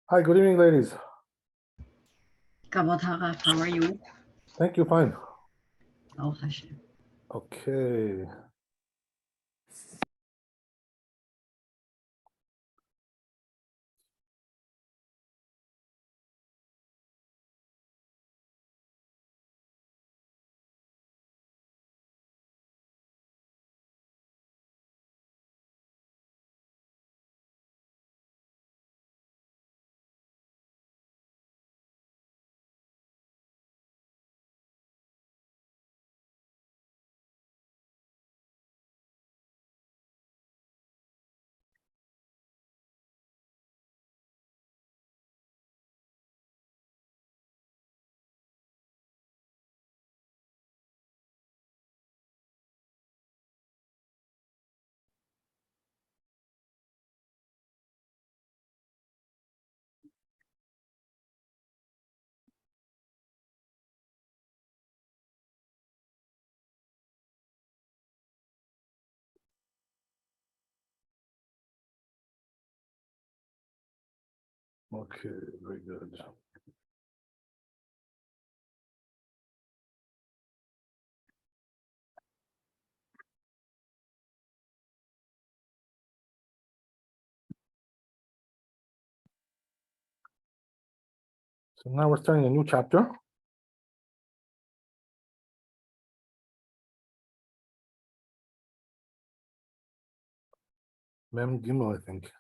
Hi, good evening, ladies. Kavod Harav, how are you? Thank you, fine. Baruch Hashem. Okay. Okay, very good. So now we're starting a new chapter. Mem Gimel, I think.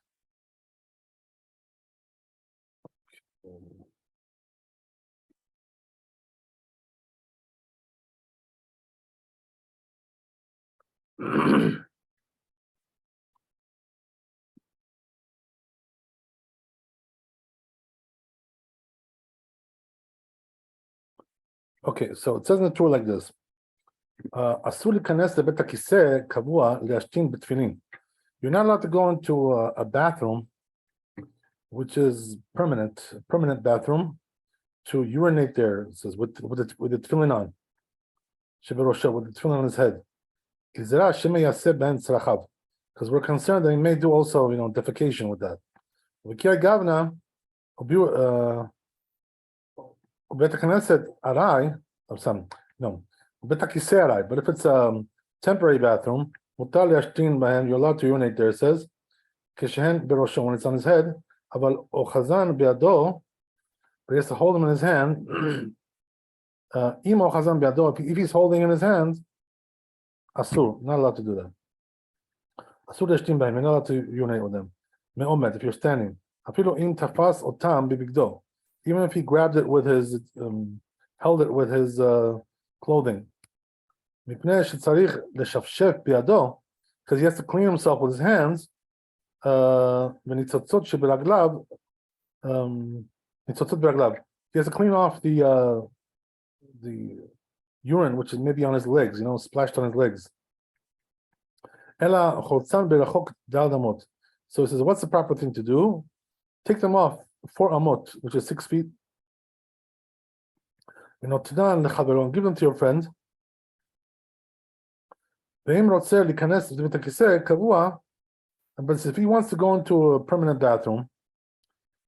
Okay, so it says in the Torah like this. אסור להיכנס לבית הכיסא קבוע להשתין בתפילין. You're not allowed to go into a bathroom, which is permanent bathroom, to urinate there. It says with the tefillin on. Sheberosha, with the tefillin on his head. Because we're concerned that he may do also, defecation with that. Beit HaKnesset arai, or some, no, Beit HaKisei arai. But if it's a temporary bathroom, mutar liyashtin bahem, you're allowed to urinate there. It says, כשהן בראשו, when it's on his head, אבל אוחזן בידו, but he has to hold him in his hand. אם אוחזן בידו, if he's holding in his hands, אסור, not allowed to do that. אסור להשתין בהם, you're not allowed to urinate with them. מעומד, if you're standing. אפילו אם תפס אותם בבגדו, even if he grabbed it with his, held it with his clothing. מפני שצריך לשפשף בידו, because he has to clean himself with his hands, וניצוצות שברגליו, ניצוצות ברגליו. He has to clean off the urine, which is maybe on his legs, splashed on his legs. אלא חולצן ברחוק דל אמות. So he says, what's the proper thing to do? Take them off 4 amot, which is 6 feet. ונותנן לחברו, give them to your friend. ואם רוצה להיכנס לבית הכיסא קבוע, but if he wants to go into a permanent bathroom,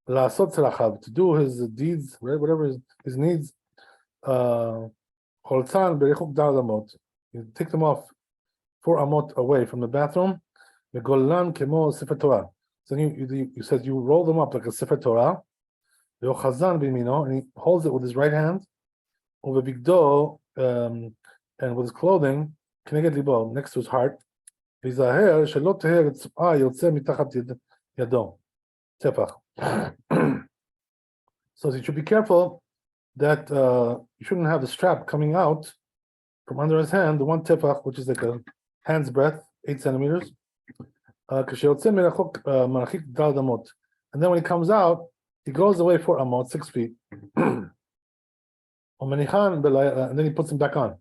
לעשות צלחיו, to do his deeds, whatever his needs, חולצן ברחוק דל אמות. You take them off 4 amot away from the bathroom, וגולן כמו ספר תורה. So you said you roll them up like a Sefer Torah, and he holds it with his right hand, ובבגדו, and with his clothing, כנגד ליבו, next to his heart, ויזהר שלא תהא רצועה יוצא מתחת ידו, טפח. So you should be careful that you shouldn't have the strap coming out from under his hand, the one tefach, which is like a hand's breadth, 8 centimeters. And then when he comes out, he goes away 4 amot, 6 feet. And then he puts them back on.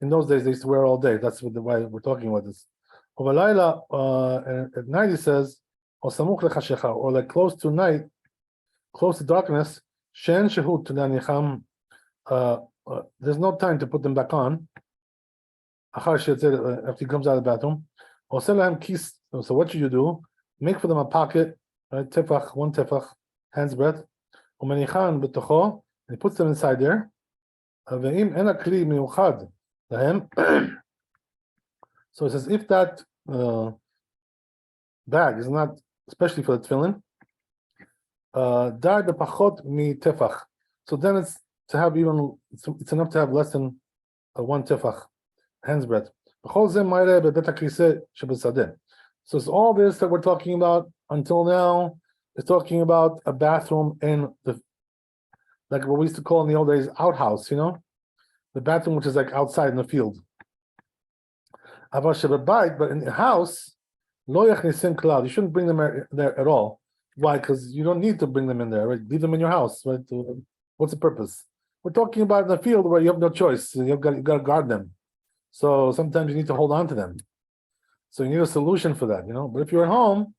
In those days, they used to wear all day. That's why we're talking about this. At night, he says, or like close to night, close to darkness, there's no time to put them back on. After he comes out of the bathroom. So what should you do? Make for them a pocket, right? Tefach, 1 tefach, hand's breadth, ומניחן בתוכו, and he puts them inside there, ואם אין הכלי מיוחד להם, so it says, if that bag is not, especially for the tefillin, די בפחות מתפח, so then it's to have even, it's enough to have less than one tefach, hand's breadth. בכל זה מהרה בבית הכיסא שבשדה. So it's all this that we're talking about until now is talking about a bathroom in the, like what we used to call in the old days, outhouse, you know? The bathroom which is like outside in the field. But in the house, you shouldn't bring them there at all. Why? Because you don't need to bring them in there, right? Leave them in your house, right? What's the purpose? We're talking about in the field where you have no choice. You've got to guard them. So sometimes you need to hold on to them. So you need a solution for that, you know? But if you're at home,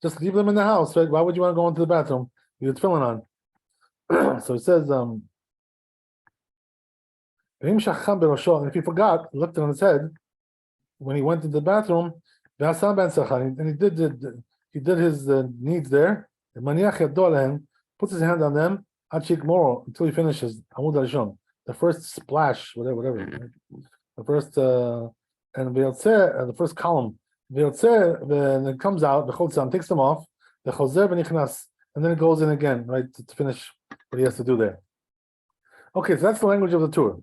just leave them in the house, right? Why would you want to go into the bathroom? You have tefillin on. So it says, and if he forgot, lifted on his head, when he went into the bathroom, and he did his needs there, puts his hand on them, until he finishes, the first splash, whatever. The first, and the first column, and it comes out, the takes them off, and then it goes in again, right, to finish what he has to do there. Okay, so that's the language of the Torah.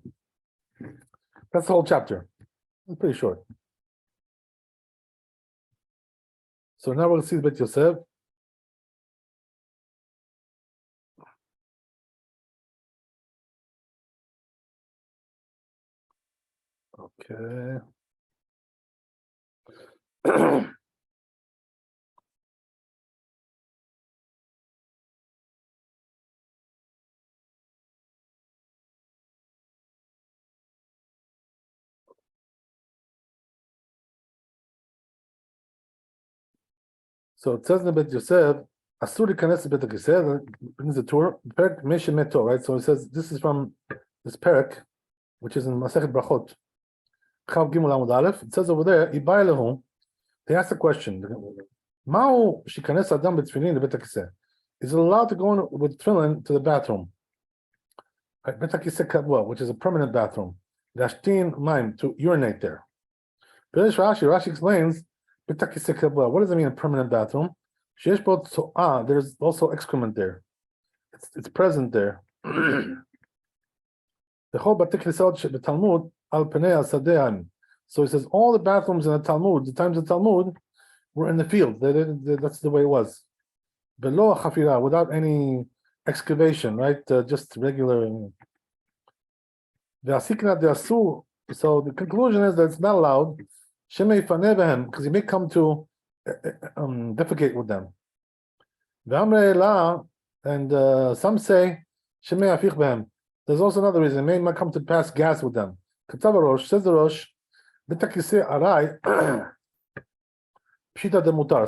That's the whole chapter. It's pretty short. So now we'll see the Bet Yosef. Okay. So it says in the Bet Yosef, Asur Kanes Bet Yosef brings the Torah, Perek Meshe Meto, right? So it says this is from this Perek, which is in Masechet Brachot. Chav Gimel Amud Aleph. It says over there, Ibai Lehu. They ask the question: Ma'u shikanes adam b'tefillin lebet hakiseh? Is it allowed to go in with tefillin to the bathroom? Bet hakiseh kabua, which is a permanent bathroom. Dashtin maim, to urinate there. Rashi explains. What does it mean, a permanent bathroom? There's also excrement there. It's present there. The whole Talmud al Penei. So he says all the bathrooms in the Talmud, the times of Talmud, were in the field. That's the way it was. Below chafira, without any excavation, right? Just regular. So the conclusion is that it's not allowed. Because he may come to defecate with them. And some say there's also another reason. He may come to pass gas with them. Says the Rosh,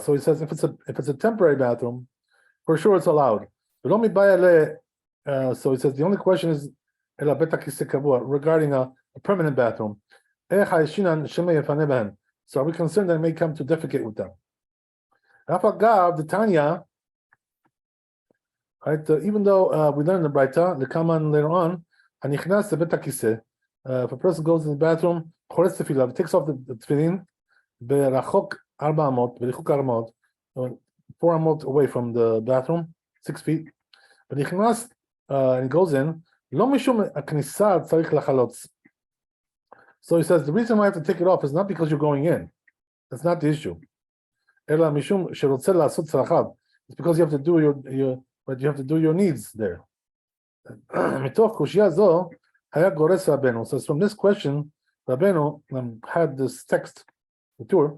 so he says if it's a temporary bathroom, for sure it's allowed. So he says the only question is regarding a permanent bathroom. So are we concerned that it may come to defecate with them? The Tanya, right? Even though we learn the Braita, the Kaman later on, if a person goes in the bathroom, takes off the tefillin, 4 amot away from the bathroom, 6 feet. But and he goes in, so he says the reason why I have to take it off is not because you're going in. That's not the issue. It's because you have to do your needs there. So it's from this question, Rabbeinu had this text, the Tur.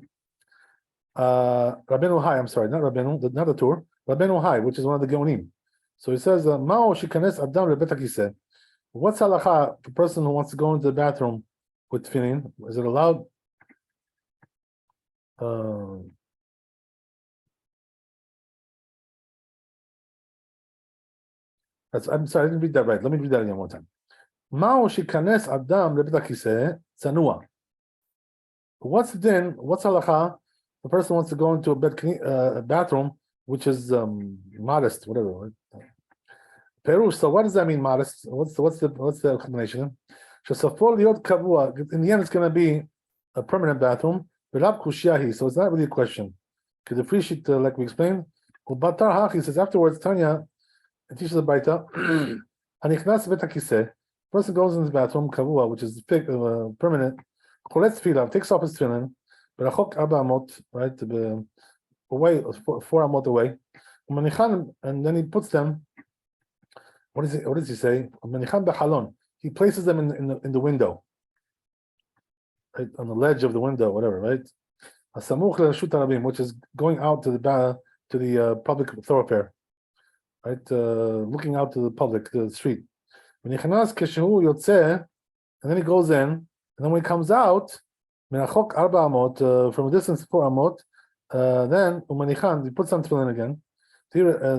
Rabbeinu Hai, I'm sorry, not Rabbeinu, not the Tur. Rabbeinu Hai, which is one of the Geonim. So he says, Mao shikanes adam lebet hakiseh. What's halacha? The person who wants to go into the bathroom with tefillin, is it allowed? I'm sorry, I didn't read that right. Let me read that again one time. Ma'u shikanes adam lebet hakiseh tzanua. What's the din? What's halacha? The person wants to go into a bathroom which is modest, whatever. Right? Perush. So what does that mean, modest? What's the explanation? In the end, it's going to be a permanent bathroom. So it's not really a question. Because the free sheet, like we explained, he says afterwards, Tanya, it teaches the Baita. Person goes in his bathroom, kavua, which is permanent. Takes off his tefillin, right, away, 4 amot away, and then he puts them. What does he say? He places them in the window, right, on the ledge of the window, whatever, right? Which is going out to the public thoroughfare, right? Looking out to the public, to the street. And then he goes in, and then when he comes out, from a distance 4 amot, then he puts on tefillin again.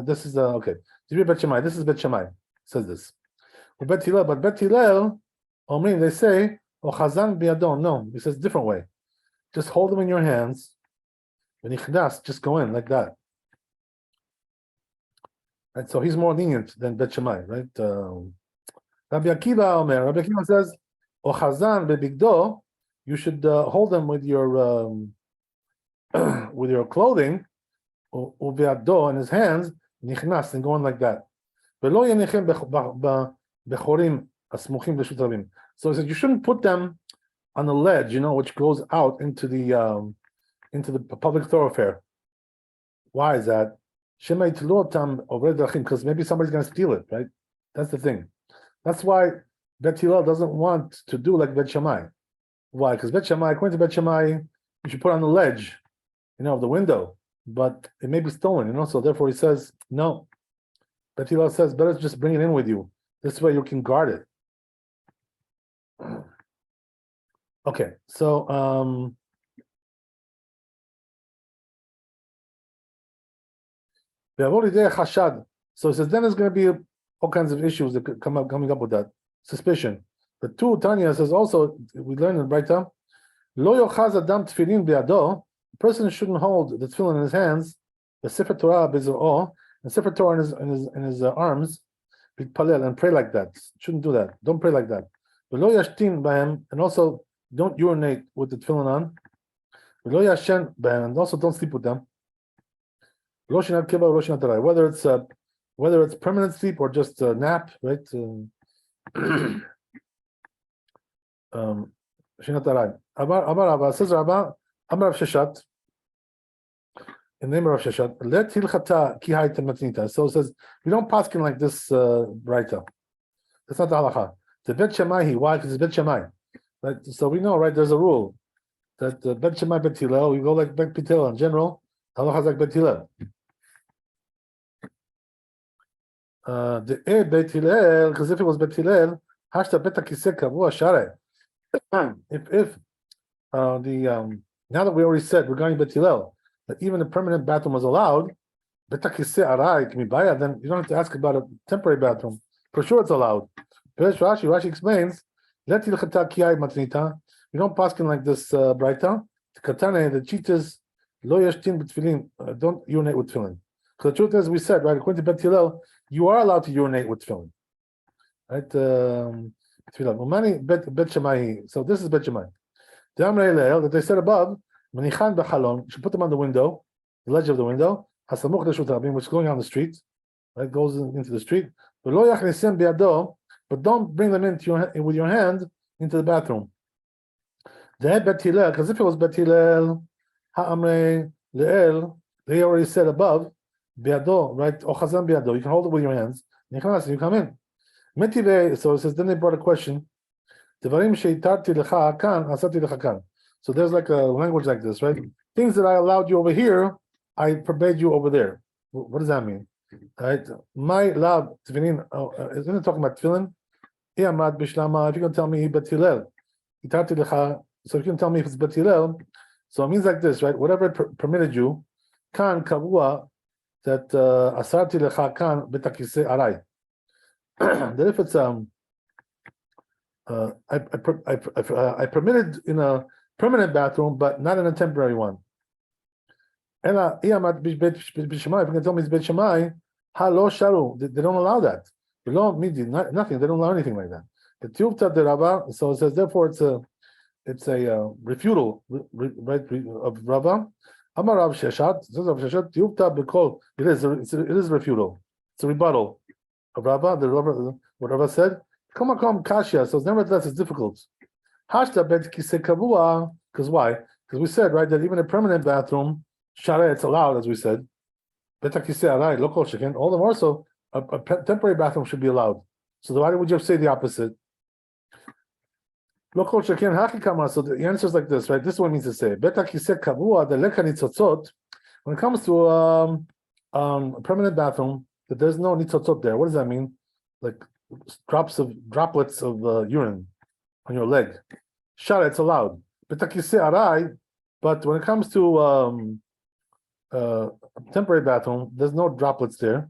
This is okay. This is Bet Shammai. Says this. But Bet Hillel, they say, no, he says different way. Just hold them in your hands. Just go in like that. Right, so he's more lenient than Bet Shammai, right? Rabbi Akiva says, "Ochazan bebigdo," you should hold them with your clothing, uveado in his hands, nichnas, and going like that. So he said you shouldn't put them on the ledge, which goes out into the public thoroughfare. Why is that? Because maybe somebody's going to steal it, right? That's the thing. That's why Bet Hillel doesn't want to do like Bet Shammai. Why? Because Bet Shammai, according to Bet Shammai, you should put on the ledge, of the window, but it may be stolen, so therefore he says, no. Bet Hillel says, better just bring it in with you. This way you can guard it. Okay, so so it says then there's going to be all kinds of issues that coming up with that suspicion. But 2, Tanya says also, we learned in Braita, lo yochaz adam tefillin be'ado, a person shouldn't hold the tefillin in his hands, the sefer Torah b'zor'o, and sefer Torah in his arms, b'palel, and pray like that. Shouldn't do that. Don't pray like that. But lo yashtin b'hem, and also don't urinate with the tefillin on. Lo yashen b'hem, and also don't sleep with them. Lo shinat kiba, lo shinat arai. Whether it's permanent sleep or just a nap, right? Shinat arai. Amar says Rabbi, Amar Sheshat, in the name of Sheshat, let hilchata ki hayta matnita. So it says, we don't paskin like this Braita. That's not the halacha. The Bet Shammai, why? Because it's Bet Shammai. Right? So we know, right, there's a rule that Bet Shammai, Bet Hillel, we go like Bet Hillel in general, halacha is like Bet Hillel. The Bet Hillel, because if it was Bet Hillel, hashta Bet HaKiseh kavua sharei. If now that we already said regarding Bet Hillel that even a permanent bathroom was allowed, Bet HaKiseh arai k'mibaya, then you don't have to ask about a temporary bathroom. For sure, it's allowed. Rashi explains, let hilchata ki hayta matnita. You don't paskin like this Braita. Katane, the cheetahs lo yashtin b'tefillin. Don't urinate with tefillin. Because the truth is, we said, right, according to Bet Hillel, you are allowed to urinate with tefillin. Right? Bet Shammai. So this is Bet Shammai. The Amrei Leil that they said above, Manichan b'chalon, you should put them on the window, the ledge of the window, hasamuch l'shut, which is going on the street, right, goes into the street. But lo yachnisem biado, but don't bring them with your hand into the bathroom. The Bet Hillel, because if it was Bet Hillel, ha'amrei le'el, they already said above, biado, right, ochazan biado, you can hold it with your hands, you come in. So it says, then they brought a question. So there's like a language like this, right? Things that I allowed you over here, I forbade you over there. What does that mean? Right? My love, tefillin, isn't it talking about tefillin? If you're going to tell me Bet Hillel, so if you can tell me if it's Bet Hillel, so it means like this, right? Whatever permitted you, kan kavua, that asarti lecha kan bet hakiseh arai. That if it's I permitted in a permanent bathroom, but not in a temporary one. אלא אי עמד בית שמאי, if you can tell me it's בית שמאי, הלא שרו, they don't allow that. Below midi, nothing, they don't allow anything like that. The tiyuvta de Rabba, so it says, therefore it's a refutal, right, of Rabba. Amar Rav Sheshat, says Rav Sheshat, tiyuvta bekol, it is a refutal. It's a rebuttal of Rabba, what Rabba said. Come kasha, so nevertheless it's difficult. Hashta bet kisei kavua, because why? Because we said, right, that even a permanent bathroom, shara, it's allowed, as we said. Bet kisei arai, local chicken, all the more so, a temporary bathroom should be allowed. So why would you say the opposite? Local chicken, hakikama, so the answer is like this, right? This is what it means to say. Bet kisei kavua, the leka nitzotzot, when it comes to a permanent bathroom, that there's no nitzotzot there. What does that mean? Like droplets of urine on your leg. Shara, it's allowed. But when it comes to temporary bathroom, there's no droplets there.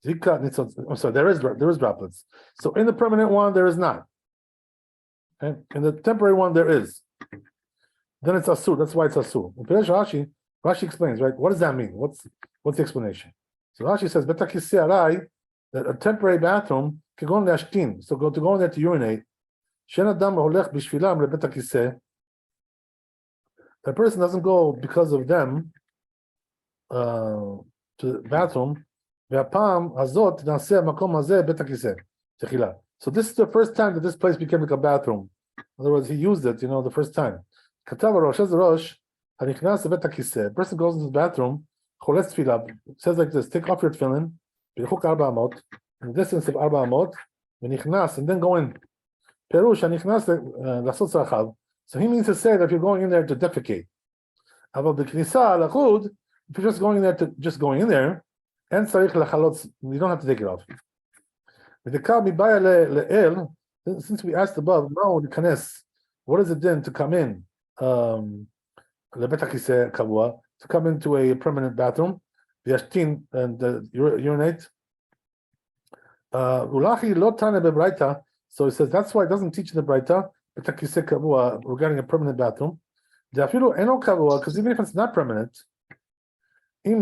I'm sorry, there is droplets. So in the permanent one, there is not. And in the temporary one, there is. Then it's asur. That's why it's asur. Rashi explains, right? What does that mean? What's the explanation? So Rashi says, that a temporary bathroom can go in the ashtin. So to go in there to urinate. The person doesn't go because of them to the bathroom. So this is the first time that this place became like a bathroom. In other words, he used it, the first time. A person goes into the bathroom, says like this, take off your tefillin, in the distance of 4 amot, and then go in. So he means to say that if you're going in there to defecate. If you're just going in there and you don't have to take it off. Since we asked above, what is it then to come in? To come into a permanent bathroom, and urinate. So he says that's why it doesn't teach in the Braita regarding a permanent bathroom. Because even if it's not permanent, he's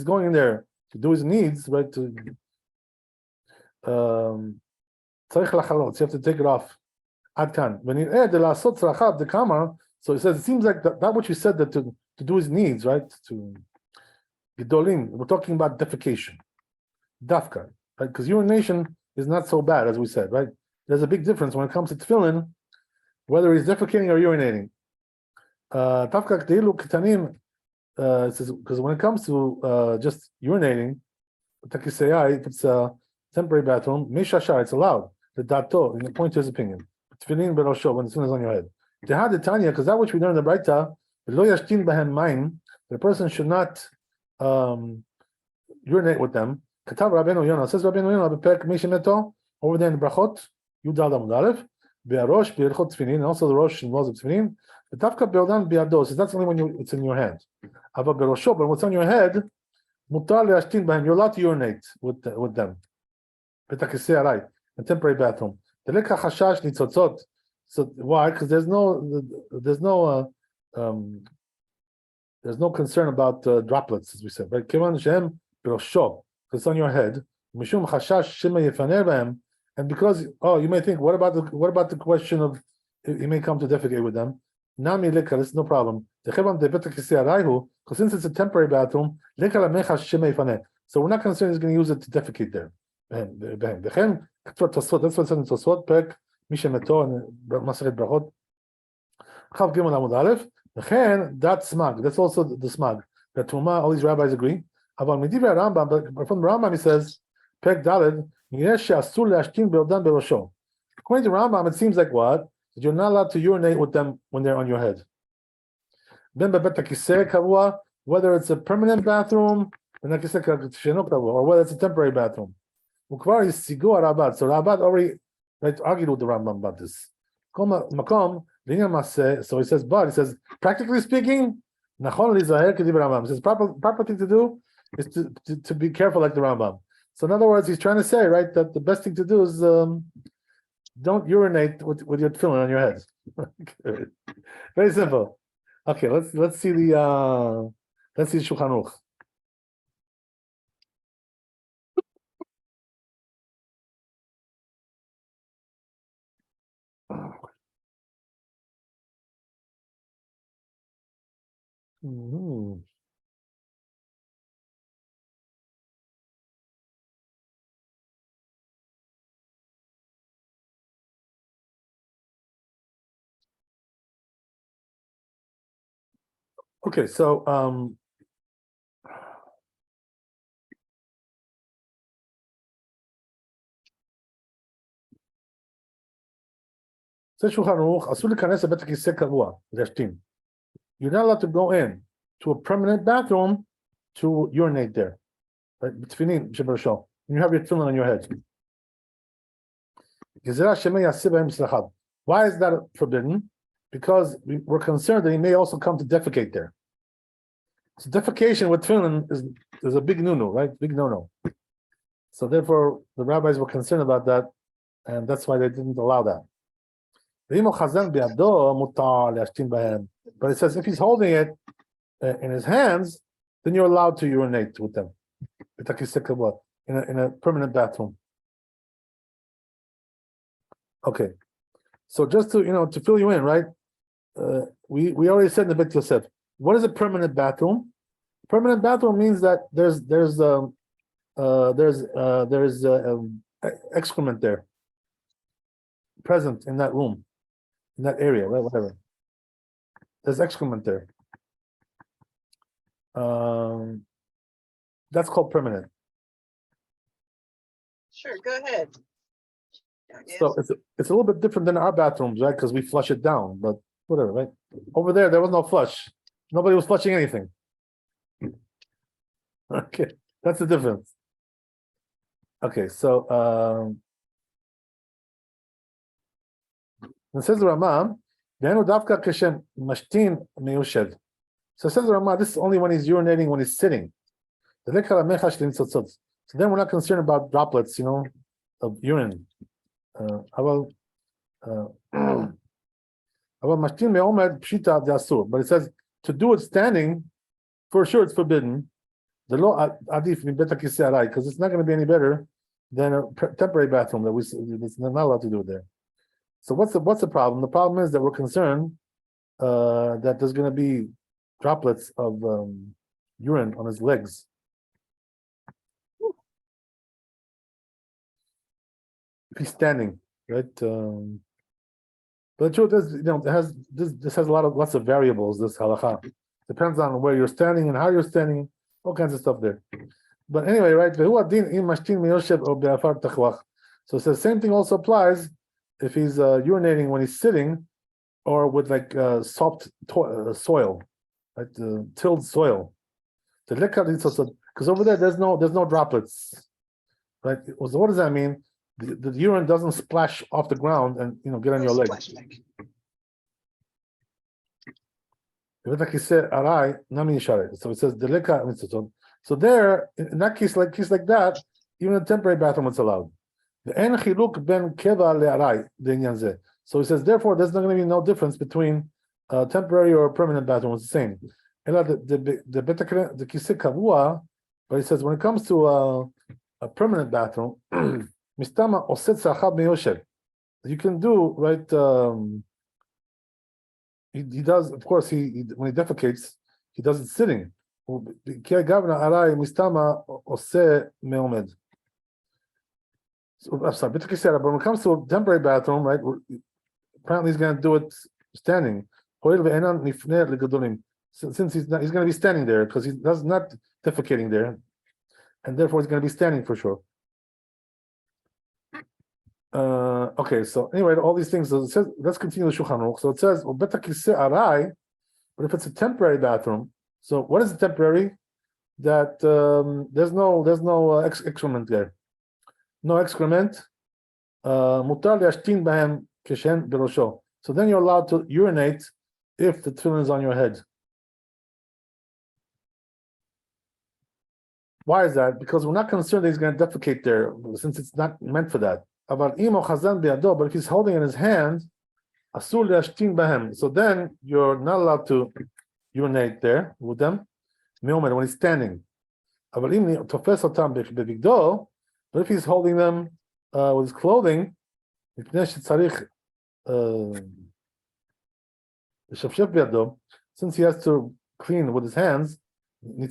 going in there to do his needs, right? You have to take it off. When you add the lasot tzrachab, the kama, so he says it seems like that which we said that to do his needs, right? To gedolim, we're talking about defecation, dafka, right? Because urination is not so bad as we said, right? There's a big difference when it comes to tefillin, whether he's defecating or urinating. Dafka k'teilu ketanim, because when it comes to just urinating, if it's a temporary bathroom, mishashar, it's allowed. The dato, in the point to his opinion. Tefillin berosho, when the tefillin is on your head. Tehad Tanya, because that which we learned in the Braita, the person should not urinate with them. Katav Rabbeinu Yonah, says Rabbeinu Yonah, b'perek mishimeto, over there in Brachot, Yudal Amud Aleph, be'arosh, be'erchot tefillin, and also the rosh involves the tefillin. The tafka be'odan be'ado, so that's only when it's in your hand. Ava berosho, but what's on your head, mutar le'ashtin b'hem, you're allowed to urinate with them. Betakisei arai, a temporary bathroom. The lekha chashash nitzotzot. So why? Because there's no concern about droplets, as we said, right? Kivan shem berosho, because it's on your head. Mishum chashash shema yefaner b'hem, and because you may think, what about the question of he may come to defecate with them? Nami lekha, this is no problem. Because since it's a temporary bathroom, lekha lamecha shema yefaner. So we're not concerned he's going to use it to defecate there. That's what it says in Tosfot, Perek Mishemeto and Masechet Brachot. Chav Gimel Amud Aleph. That's smag. That's also the smag. That Tuma, all these rabbis agree. But from the Rambam, he says, Perek Daled, according to Rambam, it seems like what? That you're not allowed to urinate with them when they're on your head. Then whether it's a permanent bathroom, or whether it's a temporary bathroom. So Rabat already argued with the Rambam about this. So he says, practically speaking, he says, proper thing to do is to be careful like the Rambam. So in other words, he's trying to say, right, that the best thing to do is don't urinate with your tefillin on your head. Very simple. Okay, let's see the Shulchan Aruch. Mhm. Okay, so says Shulchan Aruch, "Asur lekanes lebet hakiseh kavua l'yashtin." You're not allowed to go in to a permanent bathroom to urinate there. Right? Tefillin shebershol. You have your tefillin on your head. Why is that forbidden? Because we're concerned that he may also come to defecate there. So defecation with tefillin is a big no-no, right? Big no-no. So therefore, the rabbis were concerned about that, and that's why they didn't allow that. But it says if he's holding it in his hands, then you're allowed to urinate with them in a permanent bathroom. Okay, so just to fill you in, right? We already said in the Bet Yosef, what is a permanent bathroom? Permanent bathroom means that there's excrement there present in that room, in that area, right? Whatever. There's excrement there. That's called permanent. Sure, go ahead. So it's a little bit different than our bathrooms, right? Because we flush it down, but whatever, right? Over there was no flush. Nobody was flushing anything. Okay, that's the difference. Okay, so it says the Rama, so it says the Rama, this is only when he's urinating when he's sitting. So then we're not concerned about droplets, of urine. But it says to do it standing, for sure it's forbidden. The law adif because it's not going to be any better than a temporary bathroom that it's not allowed to do it there. So what's the problem? The problem is that we're concerned that there's going to be droplets of urine on his legs. If he's standing, right? But the truth is, this has lots of variables. This halakha depends on where you're standing and how you're standing, all kinds of stuff there. But anyway, right? So it says same thing also applies if he's urinating when he's sitting, or with like soft soil, right? Tilled soil. Because over there there's no droplets, right? So what does that mean? The urine doesn't splash off the ground and get on your leg. So it says so there, in that case like that, even a temporary bathroom is allowed. So he says therefore there's not going to be no difference between temporary or permanent bathroom. It's the same. But he says when it comes to a permanent bathroom, you can do, right? He does, of course, he when he defecates, he does it sitting. So, I'm sorry, but when it comes to a temporary bathroom, right? Apparently he's going to do it standing. Since he's going to be standing there because he's not defecating there, and therefore he's going to be standing for sure. Okay, so anyway, all these things. So it says, let's continue the Shulchan Aruch. So it says, but if it's a temporary bathroom, so what is temporary? That there's no excrement there, no excrement. So then you're allowed to urinate if the tefillin is on your head. Why is that? Because we're not concerned that he's going to defecate there, since it's not meant for that. But if he's holding in his hand, so then you're not allowed to urinate there with them. When he's standing. But if he's holding them with his clothing, since he has to clean with his hands, the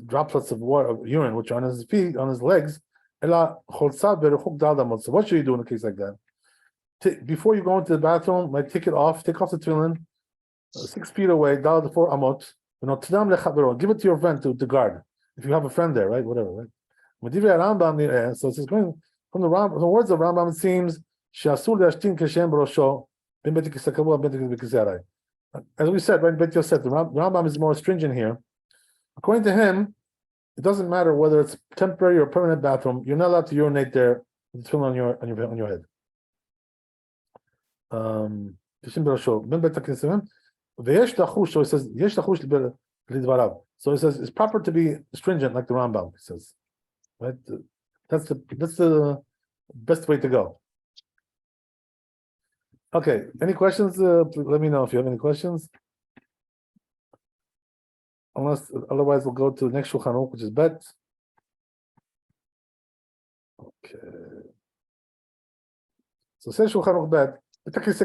droplets of water, of urine, which are on his feet, on his legs. So what should you do in a case like that? Before you go into the bathroom, take it off, take off the tefillin, 6 feet away, down the 4 amot. Give it to your friend to guard. If you have a friend there, right? Whatever, right? So it's going from the words of Rambam, it seems as we said, right? Bet Yosef, the Rambam is more stringent here. According to him, it doesn't matter whether it's temporary or permanent bathroom. You're not allowed to urinate there with the tefillin on your head. So he says it's proper to be stringent, like the Rambam says. Right? That's the best way to go. Okay. Any questions? Let me know if you have any questions. Otherwise, we'll go to the next Shulchan Aruch, which is Bet. Okay. So says Shulchan Aruch Bet. If it's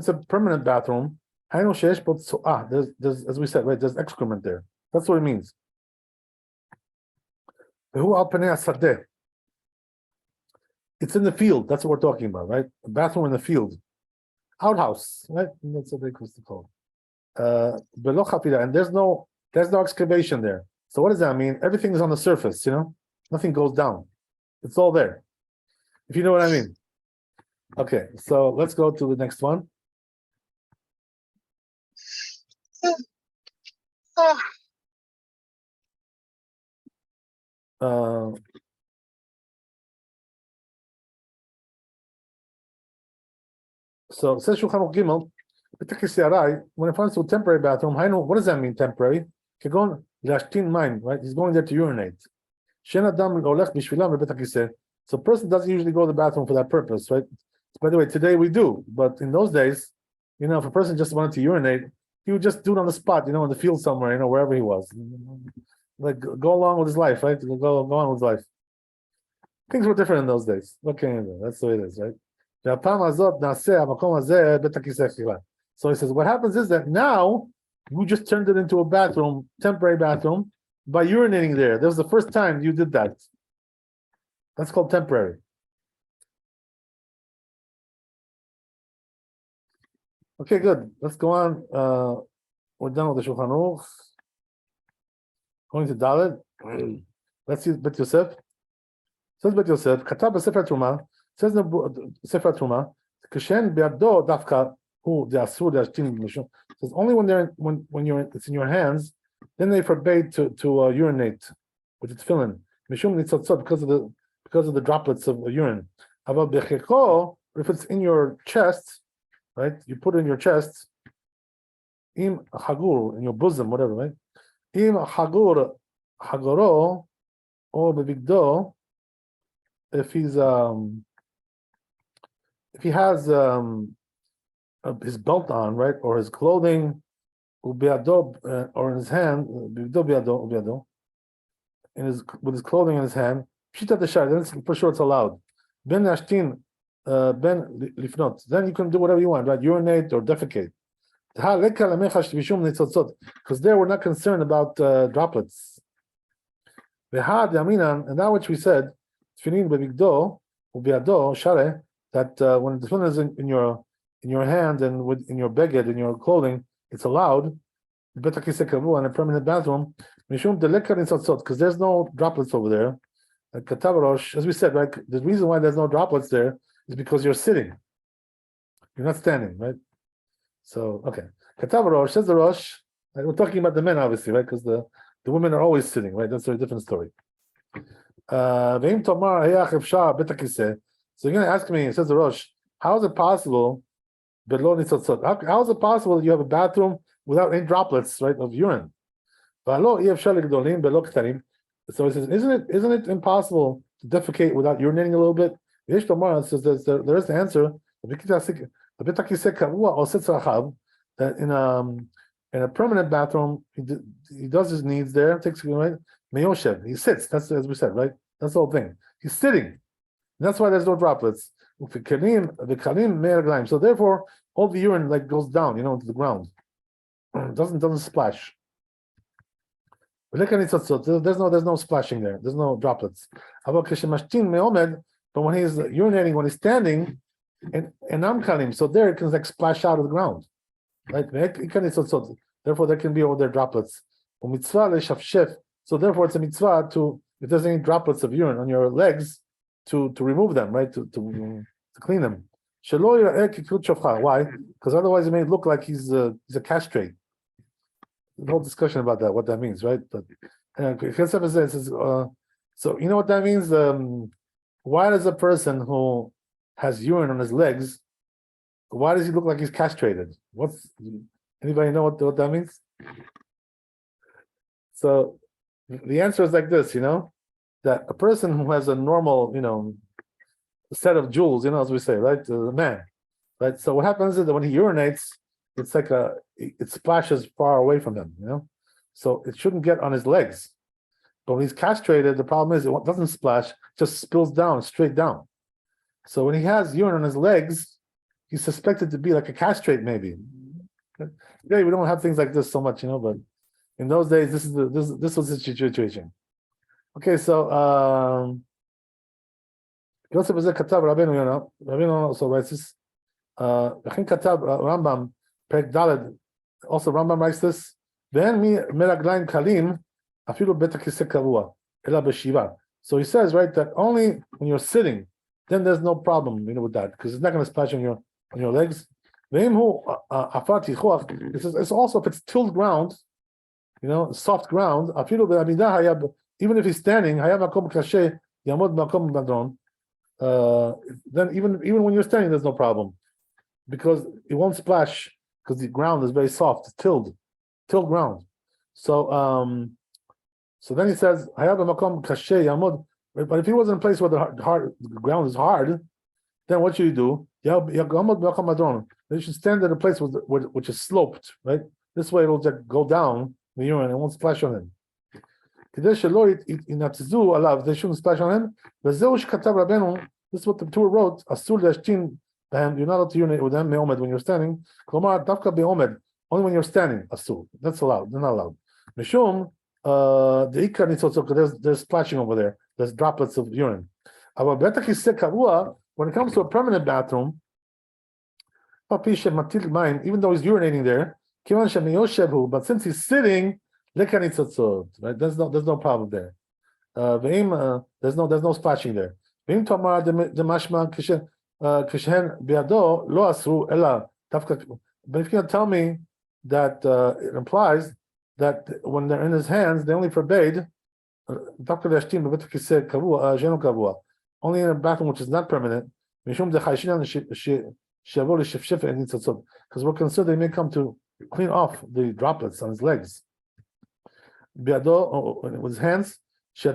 a permanent bathroom, there's, as we said, right, there's excrement there. That's what it means. It's in the field. That's what we're talking about, right? A bathroom in the field. Outhouse, right? That's what they used to call it. And there's no excavation there. So what does that mean? Everything is on the surface, Nothing goes down. It's all there. If you know what I mean. Okay, so let's go to the next one. So says Shulchan Aruch Gimel, when it comes to a temporary bathroom, what does that mean, temporary? Right? He's going there to urinate. So a person doesn't usually go to the bathroom for that purpose, right? By the way, today we do, but in those days, if a person just wanted to urinate, he would just do it on the spot, in the field somewhere, wherever he was. Like go along with his life, right? Go on with his life. Things were different in those days. What can you do? That's the way it is, right? So he says, what happens is that now you just turned it into a bathroom, temporary bathroom, by urinating there. That was the first time you did that. That's called temporary. Okay, good. Let's go on. We're done with the Shulchan Aruch. Going to Dalet. Let's see Bet Yosef. Says Bet Yosef, Katab Sefer Truma. Says the Sefer Truma, Kishen Be'ado Dafka Hu De'asur De'ashtin Mishum. Says only when it's in your hands, then they forbade to urinate with the tefillin. Mishum Nitzotzot because of the droplets of urine. About Becheko, if it's in your chest, right? You put it in your chest. Im Hagur, in your bosom, whatever, right? Im Hagur Hagoro or Bebigdo, if he has his belt on, right, or his clothing, or in his hand, with his clothing in his hand, then for sure it's allowed. Ben Ashtin, Ben Lifnot, then you can do whatever you want, right? Urinate or defecate. Because there we're not concerned about droplets. And that which we said, that when the tefillin is in your hand and in your beged, in your clothing, it's allowed. In a permanent bathroom, because there's no droplets over there. As we said, right, the reason why there's no droplets there is because you're sitting. You're not standing, right? So, okay. Katav says the Rosh, we're talking about the men, obviously, right? Because the women are always sitting, right? That's a different story. So you're going to ask me, says the Rosh, how is it possible how is it possible that you have a bathroom without any droplets, right, of urine? So he says, isn't it impossible to defecate without urinating a little bit? Says there is the answer. that in a permanent bathroom, he does his needs there, takes right. Meyoshev, he sits. That's as we said, right? That's the whole thing. He's sitting. That's why there's no droplets. So therefore, all the urine like goes down, into the ground. Doesn't splash. There's no splashing there. There's no droplets. But when he's urinating, when he's standing, and amkalim, so there it can like splash out of the ground. Right? Therefore, there can be over there droplets. So therefore, it's a mitzvah to, if there's any droplets of urine on your legs, to remove them, right? To clean them. Why? Because otherwise it may look like he's a castrate. The whole discussion about that, what that means, right? But so you know what that means? Why does a person who has urine on his legs, why does he look like he's castrated? Anybody know what that means? So the answer is like this, that a person who has a normal, set of jewels, as we say, right? The man, right? So what happens is that when he urinates, it's like it splashes far away from him, So it shouldn't get on his legs. But when he's castrated, the problem is it doesn't splash, just spills down, straight down. So when he has urine on his legs, he's suspected to be like a castrate, maybe. Today we don't have things like this so much, but in those days, this was the situation. Okay, so Yosef Rabbeinu also writes this. Rambam, Perek Daled, also Rambam writes this. So he says, right, that only when you're sitting, then there's no problem, with that, because it's not going to splash on your legs. It says it's also if it's tilled ground, soft ground. Even if he's standing, then even when you're standing, there's no problem, because it won't splash, because the ground is very soft, it's tilled ground. So then he says, but if he was in a place where the ground is hard, then what should you do? You should stand at a place which is sloped, right? This way it'll just go down the urine, it won't splash on him. They shouldn't splash on him. This is what the Torah wrote. You're not allowed to urinate with them when you're standing. Only when you're standing, asur. That's allowed. They're not allowed. Mishum, the ikar needs also, because there's splashing over there. There's droplets of urine. When it comes to a permanent bathroom, even though he's urinating there, but since he's sitting, right? There's no problem there. There's no splashing there. But if you can tell me that it implies that when they're in his hands, they only forbade only in a bathroom which is not permanent, because we're concerned they may come to clean off the droplets on his legs. With his hands, the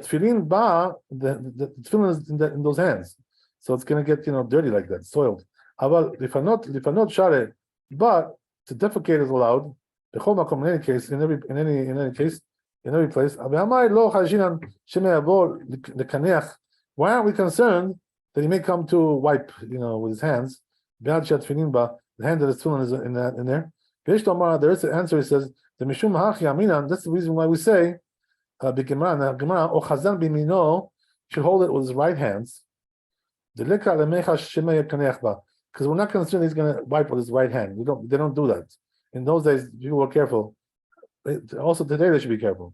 tefillin is in those hands, so it's going to get dirty like that, soiled. But to defecate is allowed. In any case, in every place. Why aren't we concerned that he may come to wipe, with his hands? The hand that is tefillin is in there. There is an answer. He says the mishum hachi aminan. That's the reason why we say Gemara o chazan bimino should hold it with his right hands. Because we're not concerned he's going to wipe with his right hand. They don't do that. In those days, people were careful. Also today, they should be careful.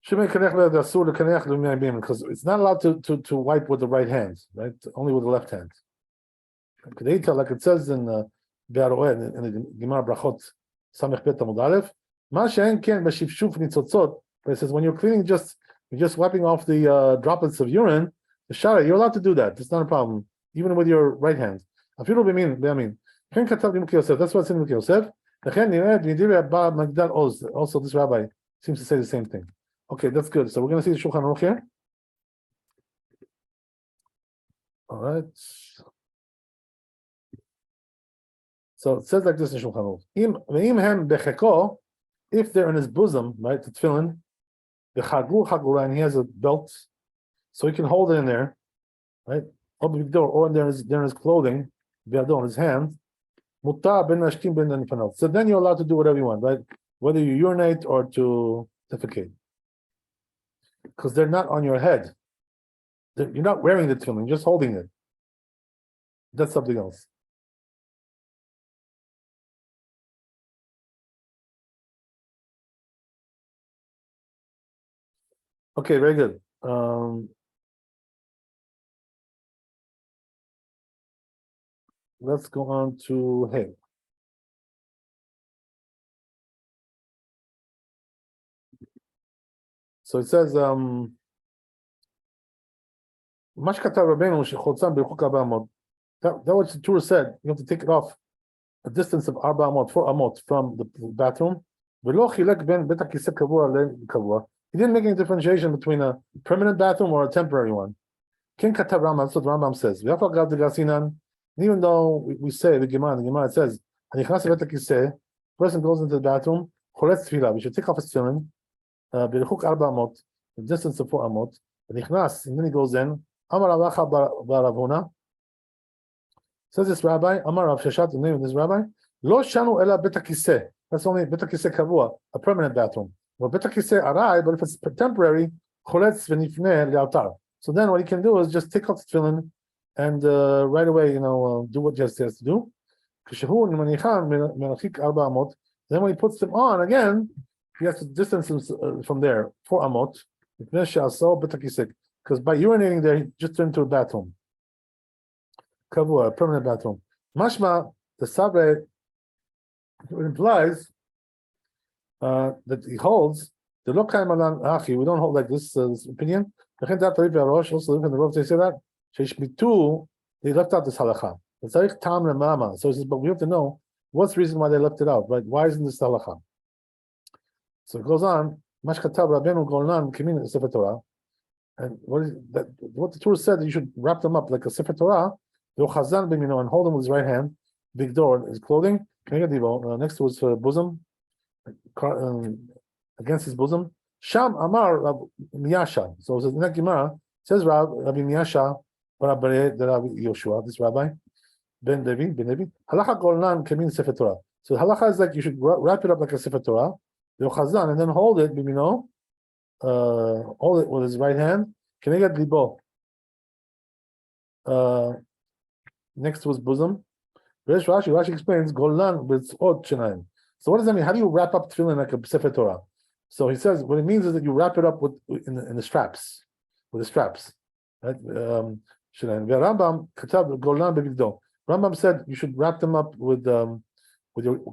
Because it's not allowed to wipe with the right hand, right? Only with the left hand. Like it says in the Gemara Brachot Samech Bet Amud Aleph, but it says when you're cleaning, you're just wiping off the droplets of urine, the shara, you're allowed to do that. It's not a problem, even with your right hand. That's what's in Mukhi Yosef. Also, this rabbi seems to say the same thing. Okay, that's good. So we're going to see the Shulchan Aruch here. All right. So it says like this in Shulchan Aruch. If they're in his bosom, right, the tefillin, and he has a belt, so he can hold it in there, right? Or they're in his clothing, in his hand. So then you're allowed to do whatever you want, right? Whether you urinate or to defecate. Because they're not on your head. You're not wearing the tefillin, you're just holding it. That's something else. Okay, very good. Let's go on to hey. So it says, that what the Torah said, you have to take it off a distance of 4 amot from the bathroom. He didn't make any differentiation between a permanent bathroom or a temporary one. That's what Rambam says. Even though we say the Gemara it says, person goes into the bathroom, we should take off his tefillin, the distance of 4 amot, and then he goes in. Says this rabbi, Amar Rav Sheshat, the name of this rabbi, Lo shanu ela bet hakiseh. That's only bet hakiseh kavua, a permanent bathroom. Well, bet hakiseh arai, but if it's temporary, choletz v'nifneh li'altar. So then what he can do is just take off the tefillin and right away, do what he has to do. Then when he puts them on again, he has to distance from there 4 amot. Because by urinating there, he just turned into a bathroom. Kavua, a permanent bathroom. Mashma, the Sabre implies that he holds the Lokay Malan Achi. We don't hold like this opinion. Also, the Rav they say that they left out this halakha. So he says, but we have to know what's the reason why they left it out, right? Why isn't this halakha? So it goes on. Mashkatab Rabbeinu Golnan Kimin Sefer Torah. And what the Torah said, you should wrap them up like a Sefer Torah, and hold them with his right hand, big door, his clothing, next to his bosom, against his bosom. Sham Amar Miyasha. So it says in that Gemara, says Rabbi Miyasha, Rabbi Yoshua, this rabbi, Ben Levi, Halacha Golnan Kamin Sefer Torah. So halacha is like you should wrap it up like a Sefer Torah, and then hold it, hold it with his right hand. Kenegad libo, next to his bosom. Rashi explains Golan with od shenayim. So what does that mean? How do you wrap up tefillin like a Sefer Torah? So he says what it means is that you wrap it up in the straps, with the straps. Right? Rambam katab Golan bebigdo. Rambam said you should wrap them up with your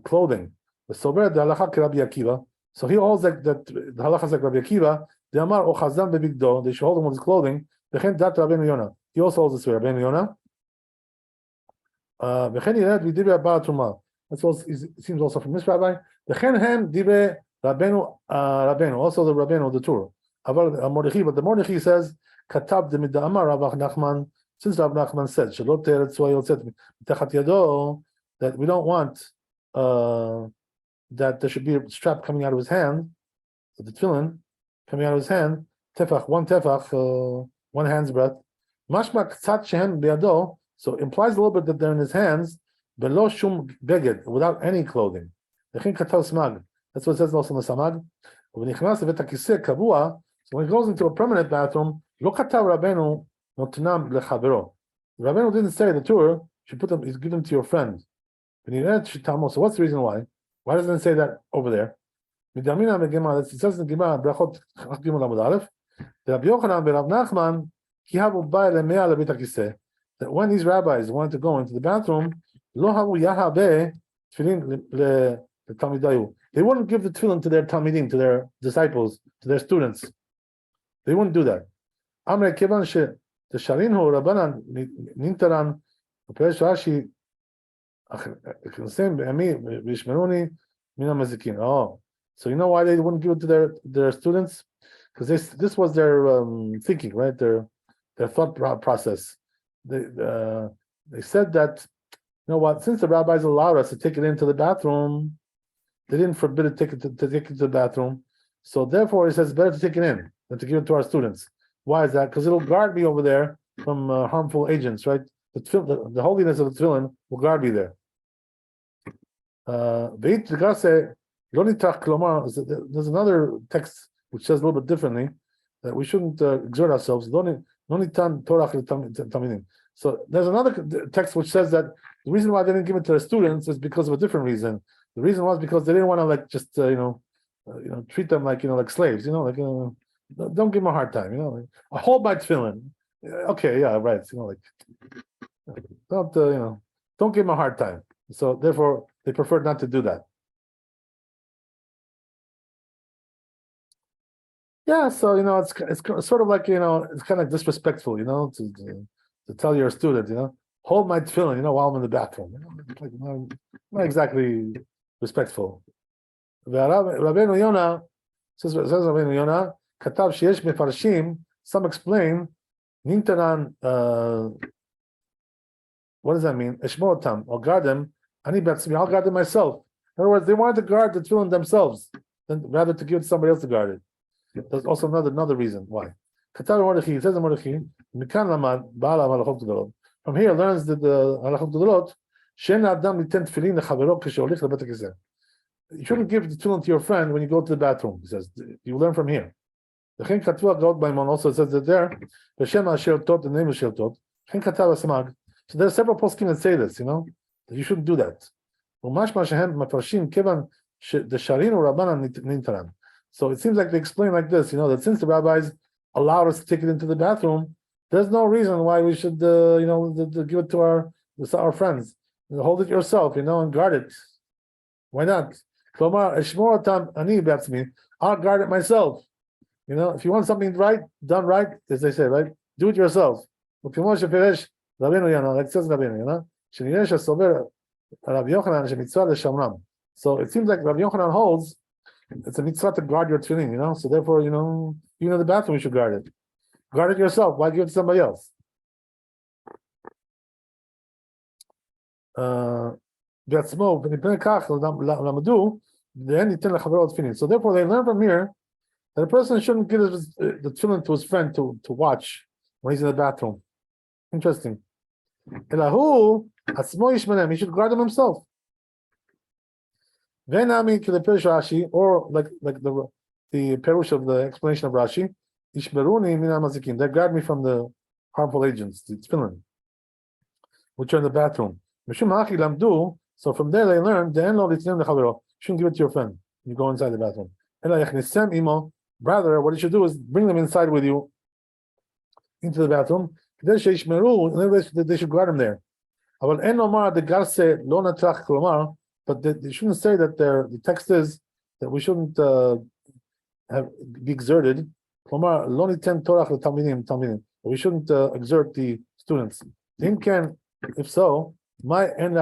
clothing. The sober the halacha Rabbi Akiva. So he holds like that. The halacha is like Rabbi Akiva. The Amar o chazan bebigdo. They should hold him with his clothing. V'chen dat Rabbeinu Yonah. He also holds this way. Rabbeinu Yonah. V'chen yired v'divrei Baal Truma. That's also it seems also from this rabbi. V'chen hem divrei Rabbeinu also the Rabbeinu the Torah. Mordechai, but the Mordechai says katab de mida Amar Rav Nachman. Since Rav Nachman said shelot teretz yotzet mitachat yado, that we don't want that there should be a strap coming out of his hand, the tefillin coming out of his hand, one tefach, one hand's breadth. Mashma k'tzat shehem biyado, so it implies a little bit that they're in his hands, below shum beged, without any clothing. That's what it says also in the Samag. So when he goes into a permanent bathroom, lo katav Rabbeinu notinam lechavero. Rabbeinu didn't say the Torah should put them, give them to your friend. So what's the reason why? Why doesn't it say that over there? It says in Gemara, Brachot Gimel Amud Aleph, that Rabbi Yochanan ben Rav Nachman, that when these rabbis wanted to go into the bathroom, they wouldn't give the tefillin to their talmidim, to their disciples, to their students. They wouldn't do that. So you know why they wouldn't give it to their students? Because this was their thinking, right? Their thought process. they said that, you know what, since the rabbis allowed us to take it into the bathroom, they didn't forbid it to take it to the bathroom. So therefore, it says it's better to take it in than to give it to our students. Why is that? Because it'll guard me over there from harmful agents, right? The holiness of the tefillin will guard me there. There's another text which says a little bit differently, that we shouldn't exert ourselves. So there's another text which says that the reason why they didn't give it to the students is because of a different reason. The reason was because they didn't want to treat them like slaves. Don't give them a hard time. I hold my tefillin. Okay, yeah, right. Don't give them a hard time. So therefore, they preferred not to do that. Yeah, so it's sort of like it's kind of disrespectful, to tell your student, hold my tefillin, while I'm in the bathroom. Not exactly respectful. Rabbeinu Yonah says Rabbeinu Yonah, Katav sheyesh mefarshim. Some explain nintanan. What does that mean? Eshmotam, I'll guard them. Ani batzmi, I'll guard them myself. In other words, they wanted to guard the tefillin themselves, rather to give it to somebody else to guard it. There's also another reason why. Katav Mordechai, it says in Mordechai, Mikan lamad ba'ala halachot gedolot. From here learns that the halachot gedolot, she'en adam liten tefillin lechavero kisholich lebet hakiseh. You shouldn't give the tefillin to your friend when you go to the bathroom. He says you learn from here. The Chen Katva God by Mon also says that there, the Shem Asher taught, the name of Asher taught. Chen Katav Samag. So there are several poskim that say this, that you shouldn't do that. So it seems like they explain like this, that since the rabbis allowed us to take it into the bathroom, there's no reason why we should, give it to our friends. Hold it yourself, and guard it. Why not? I'll guard it myself. If you want something done right, as they say, right, do it yourself. Like it says Rabbeinu, so it seems like Rabbi Yochanan holds it's a mitzvah to guard your tefillin, so therefore, even in the bathroom you should guard it. Guard it yourself. Why give it to somebody else? So therefore they learn from here that a person shouldn't give the tefillin to his friend to watch when he's in the bathroom. Interesting. He should guard them himself. Then I mean to the Perush Rashi, or like the Perush of the explanation of Rashi, Ishmeruni mina mazikin. They guard me from the harmful agents, the tefillin, which are in the bathroom. So from there they learn shouldn't give it to your friend. You go inside the bathroom. Rather, what you should do is bring them inside with you into the bathroom. They should guard them there. But they shouldn't say that the text is that we shouldn't be exerted. We shouldn't exert the students. If so, then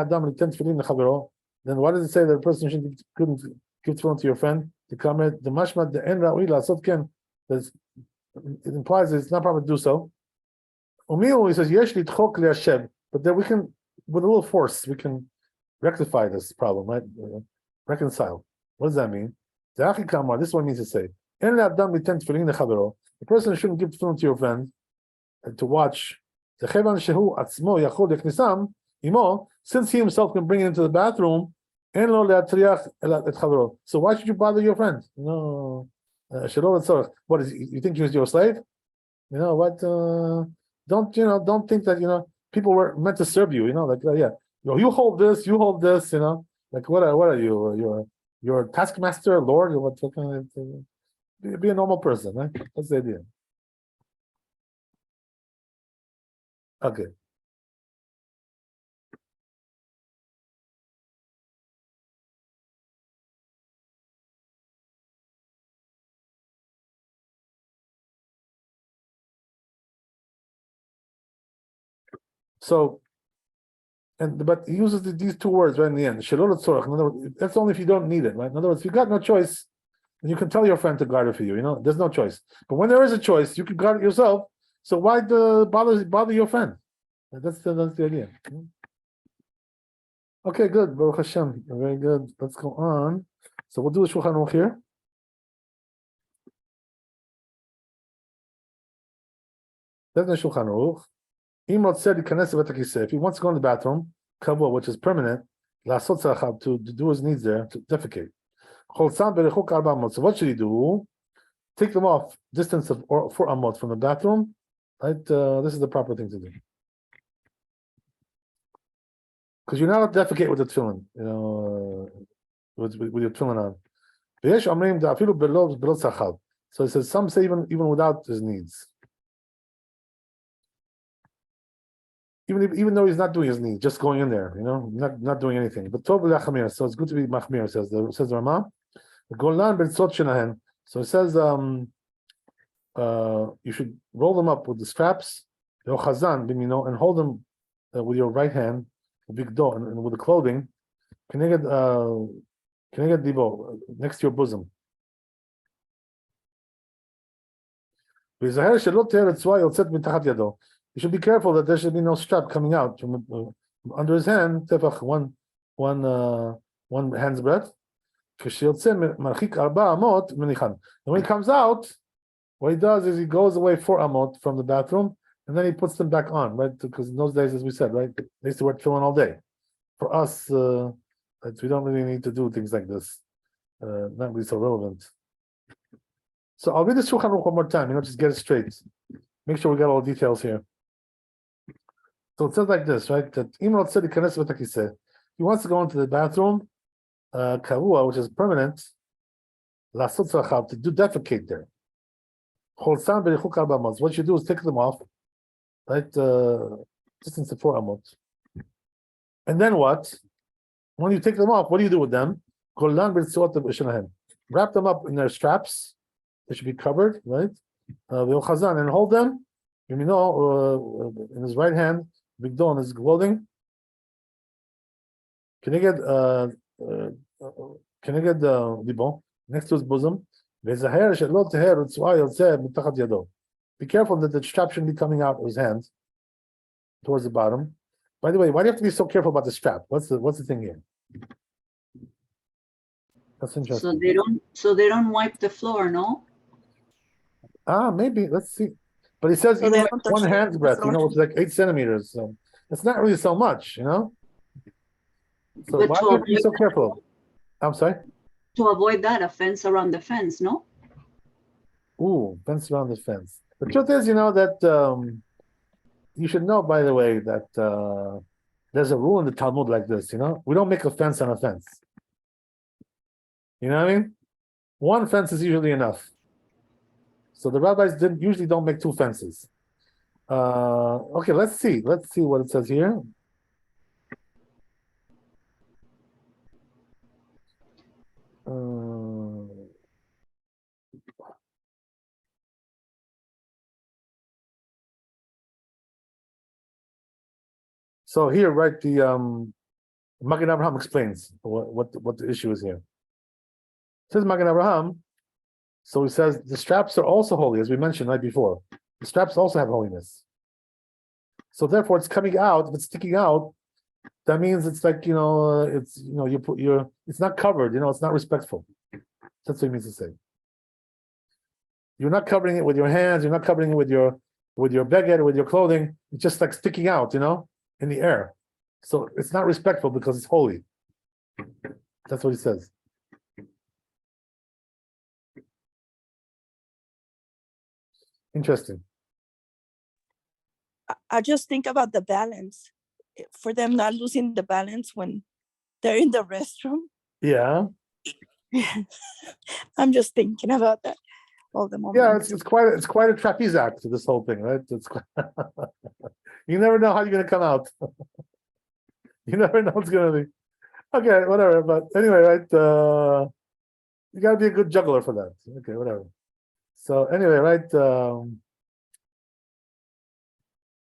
why does it say that a person couldn't give tefillin to your friend? The mashmat the end it implies that it's not proper to do so. He says, but then we can, with a little force, we can rectify this problem, right? Reconcile. What does that mean? This is what it means to say. The person shouldn't give tefillin to your friend to watch. Since he himself can bring it into the bathroom, so why should you bother your friend? What is you think he was your slave? What? Don't think that people were meant to serve you. You hold this, what are you? You're a taskmaster, Lord. What kind of, be a normal person, right? That's the idea. Okay. So, but he uses these two words right in the end. In other words, that's only if you don't need it, right? In other words, if you got no choice, then you can tell your friend to guard it for you. There's no choice. But when there is a choice, you can guard it yourself. So why bother your friend? That's the idea. Okay, good. Baruch Hashem. Very good. Let's go on. So we'll do a Shulchan Aruch here. That's the Shulchan Aruch. Imrod said he if he wants to go in the bathroom, kavua, which is permanent, to do his needs there, to defecate. So what should he do? Take them off distance of 4 amot from the bathroom. Right? This is the proper thing to do. Because you're not allowed to defecate with the tefillin, with your tefillin on. So it says some say even without his needs. Even though he's not doing his needs, just going in there, not doing anything. But tov l'achmir, so it's good to be machmir. Says the Rama. Golan b'tzot shenahen. So it says you should roll them up with the straps, and hold them with your right hand, big door, and with the clothing. Can I get dibo next to your bosom? You should be careful that there should be no strap coming out from under his hand. One hand's breadth. And when he comes out, what he does is he goes away 4 amot from the bathroom, and then he puts them back on, right? Because in those days, as we said, right, they used to wear tefillin all day. For us, we don't really need to do things like this. Not really so relevant. So I'll read the Shulchan Aruch one more time, just get it straight. Make sure we got all the details here. So it says like this, right? That Imrod said he wants to go into the bathroom, kavua, which is permanent, to do defecate there. What you do is take them off, right? Distance of 4 amot. And then what? When you take them off, what do you do with them? Wrap them up in their straps. They should be covered, right? And hold them, in his right hand, big door in his clothing. Can I get the next to his bosom? Be careful that the strap shouldn't be coming out of his hands towards the bottom. By the way, why do you have to be so careful about the strap? What's the thing here? That's interesting. So they don't wipe the floor, no? Maybe. Let's see. But he says even like 1 hand's breadth, which is like 8 centimeters. So it's not really so much, So But why do you have to be so careful? I'm sorry? To avoid that, a fence around the fence, no? Ooh, fence around the fence. The truth is, that you should know, by the way, that there's a rule in the Talmud like this, We don't make a fence on a fence. You know what I mean? 1 fence is usually enough. So the rabbis usually don't make 2 fences. Okay, let's see. Let's see what it says here. So here, right, the Magen Abraham explains what the issue is here. It says Magen Abraham. So he says the straps are also holy, as we mentioned right before. The straps also have holiness. So therefore, it's coming out. If it's sticking out, that means it's like it's not covered. It's not respectful. That's what he means to say. You're not covering it with your hands. You're not covering it with your beged, with your clothing. It's just like sticking out, in the air. So it's not respectful because it's holy. That's what he says. Interesting. I just think about the balance, for them not losing the balance when they're in the restroom. Yeah. I'm just thinking about that all the moment. Yeah, it's quite a trapeze act to this whole thing, right? It's quite you never know how you're gonna come out. You never know what's gonna be. Okay, whatever. But anyway, right? You gotta be a good juggler for that. Okay, whatever. So anyway, right?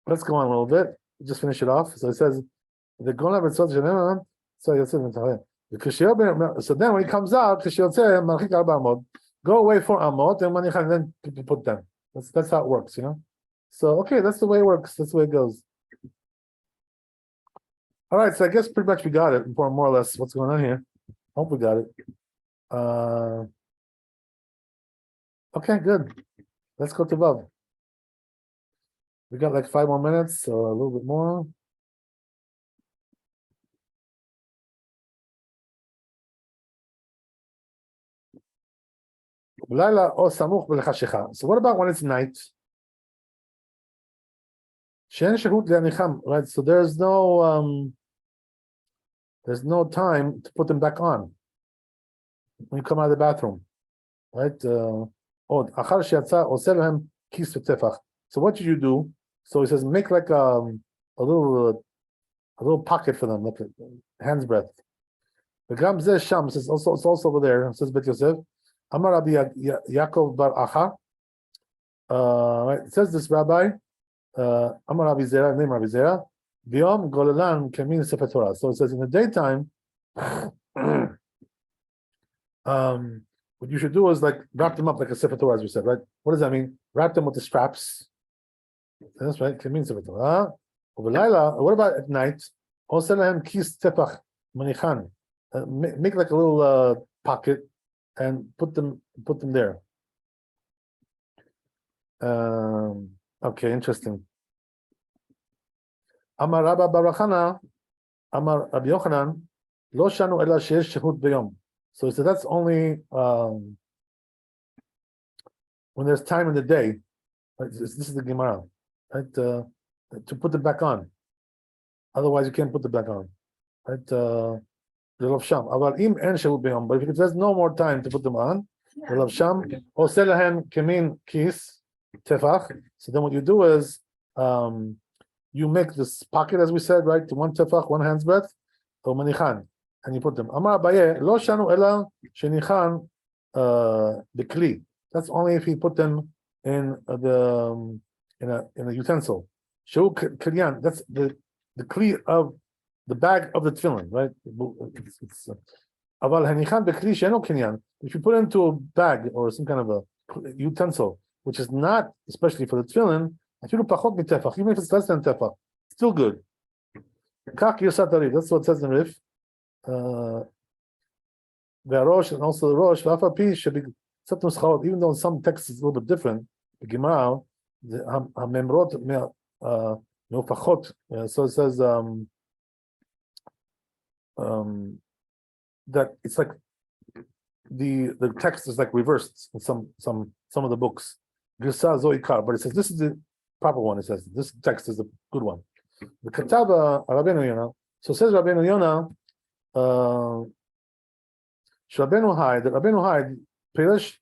Let's go on a little bit. Just finish it off. So it says the Golan b'tzot shenahen. So then when he comes out, go away 4 amot and then put them. That's how it works, So okay, that's the way it works. That's the way it goes. All right, so I guess pretty much we got it, more or less what's going on here. Hope we got it. Okay, good. Let's go to Vav. We got like 5 more minutes, so a little bit more. So what about when it's night? Right? So there's no time to put them back on when you come out of the bathroom, right? So what did you do? So he says, make like a little pocket for them, like a hand's breadth. The Gam Zeh Sham says also it's also over there. It says Bet Yosef. Amar Rabbi Yaakov Bar Acha. Right, it says this rabbi. Amar Rabbi Zera, name Rabbi Zera. Biyom Golelan Kemin Sefer Torah. So it says in the daytime, what you should do is like wrap them up like a Sefer Torah, as we said, right? What does that mean? Wrap them with the straps. That's right. Kemin Sefer Torah. What about at night? Oselahem Kis Tefach Manichan. Make like a little pocket and put them there. Okay, interesting. Amar Rabba Barachana, Amar Rabbi Yochanan, Lo Shanu Ela Sheyesh Shehut B'Yom. So he said that's only when there's time in the day. Right? This is the Gemara, right? To put them back on. Otherwise, you can't put them back on, right? But if there's no more time to put them on, so then what you do is you make this pocket, as we said, right, to one tefach, one hand's breadth, and you put them. That's only if you put them in a utensil. That's the kli of the bag of the tefillin, right? If you put it into a bag or some kind of a utensil, which is not especially for the tefillin, even if it's less than tefach, still good. That's what it says in Rif. The Rosh and also the Rosh, should be even though in some texts it's a little bit different. The Gemara, so it says that it's like the text is like reversed in some of the books. But it says this is the proper one. It says this text is the good one. The Kataba Rabbeinu Yonah. So it says Rabbeinu Yonah, Rabbeinu Hai, Pirish,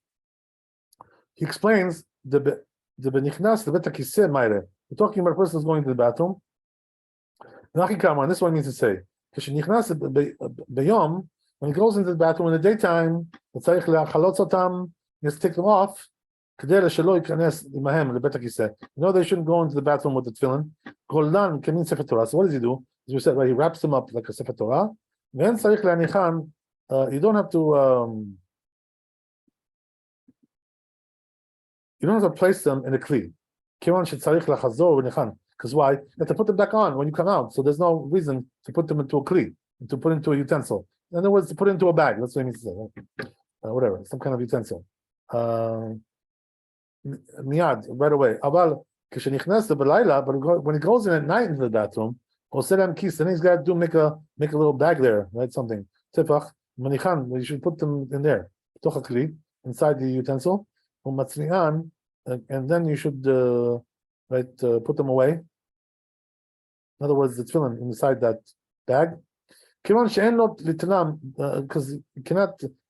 he explains the benichnas the betakiseh ma'ire. We're talking about a person who's going to the bathroom. This one means to say, when he goes into the bathroom in the daytime, he has to take them off. They shouldn't go into the bathroom with the tefillin. So what does he do? As we said, right, he wraps them up like a Sefer Torah. You don't have to place them in a kli. Because why? You have to put them back on when you come out. So there's no reason to put them into a kli, to put into a utensil. In other words, to put it into a bag. That's what I mean to say. Whatever, some kind of utensil. Miyad, right away. But when he goes in at night into the bathroom, then he's got to make a little bag there, right? Something. Tefach, manichan, you should put them in there. Inside the utensil. And then you should put them away. In other words, the tefillin inside that bag. Because you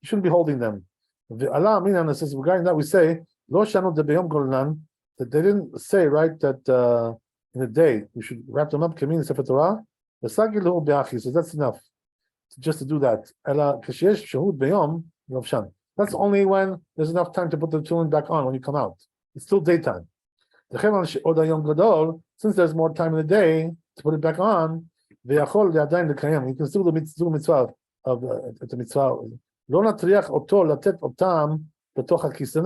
shouldn't be holding them. It says regarding that we say that they didn't say, right, that in the day we should wrap them up. Sefer Torah. So that's enough just to do that. That's only when there's enough time to put the tefillin back on when you come out. It's still daytime. Since there's more time in the day to put it back on, you can still do the mitzvah of the mitzvah. And then